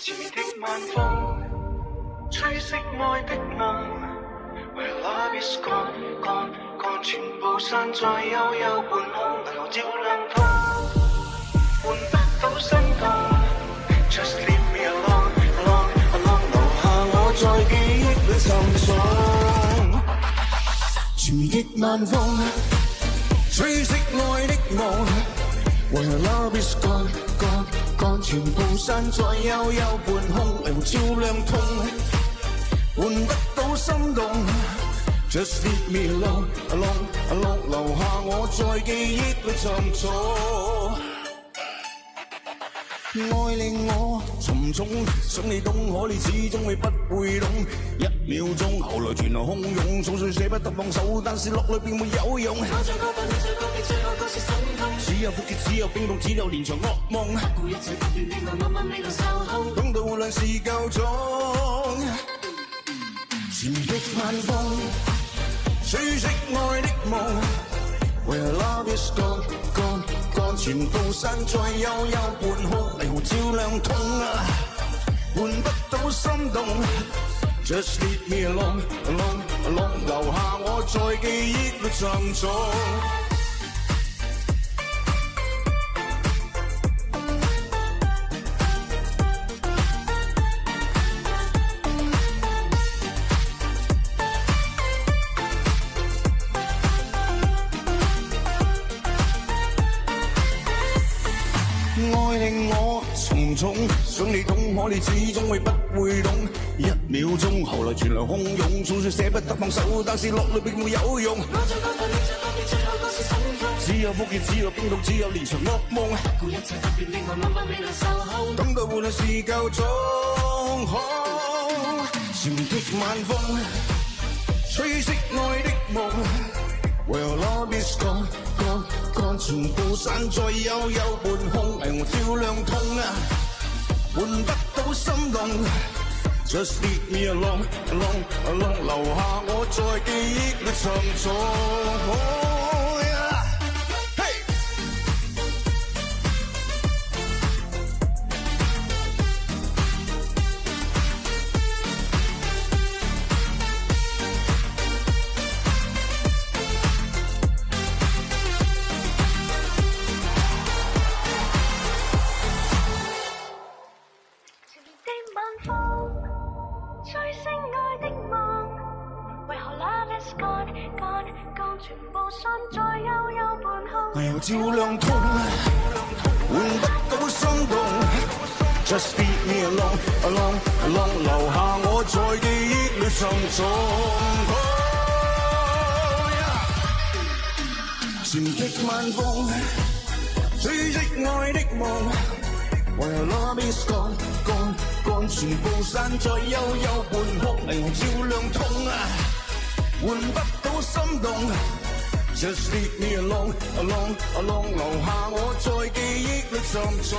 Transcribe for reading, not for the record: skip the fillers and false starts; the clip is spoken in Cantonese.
前面的晚風，吹熄愛的夢。Where love is gone, gone, gone， 全部散在幽幽半空，霓虹照亮通，換不到心動。Just leave me alone, alone, alone， 留下我在記憶裏沉重。前面的晚風，吹熄愛的夢。Where love is gone, gone, gone， 全部散在幽幽半空，霓虹照亮通，換不到心動。Just leave me alone, alone, alone， 留下我在記憶裏沉重。愛令我沉重，想你懂可你始終會不會懂。一秒鐘，後來全流洶湧，總算捨不得放手，但是落淚並沒有用。我最過分，你最告別，最後都是心痛。只有苦澀，只有冰凍，只有連場噩夢。不顧一切不斷的愛，慢慢未能受控。等到兩事夠鐘，前面的晚風，吹熄愛的夢。Where love is gone, gone, gone， 全部散在幽幽半空，霓虹照亮通啊，換不到心動。Just leave me alone, alone, alone， 留下我在記憶裏沉重。愛令我重重，想你懂可你始終會不會懂。一秒鐘，後來全流洶湧，總算捨不得放手，但是落淚並沒有用。我最過分，你最告別，最後都是心痛。只有苦澀，只有冰凍，只有連場噩夢。不顧一切不變的愛，慢慢未能受控。等到換來是夠鐘，前面的晚風，吹熄愛的夢。Well love is gone, gone, gone， 全部散在幽幽半空，霓虹照亮通啊，換不到心動。Just leave me alone, alone, alone， 留下我在記憶裏沉重。吹熄愛的夢，為何 love is gone, gone, gone， 全部散在幽幽半空，霓虹照亮通，換不到心動。Just leave me alone, alone, alone， 留下我在記憶裏沉重。前的晚風，吹熄愛的夢。Where love is gone, gone, gone， 全部散在幽幽半空，霓虹照亮通啊，換不到心動。Just leave me alone, alone, alone， 留下我在記憶裏沉重。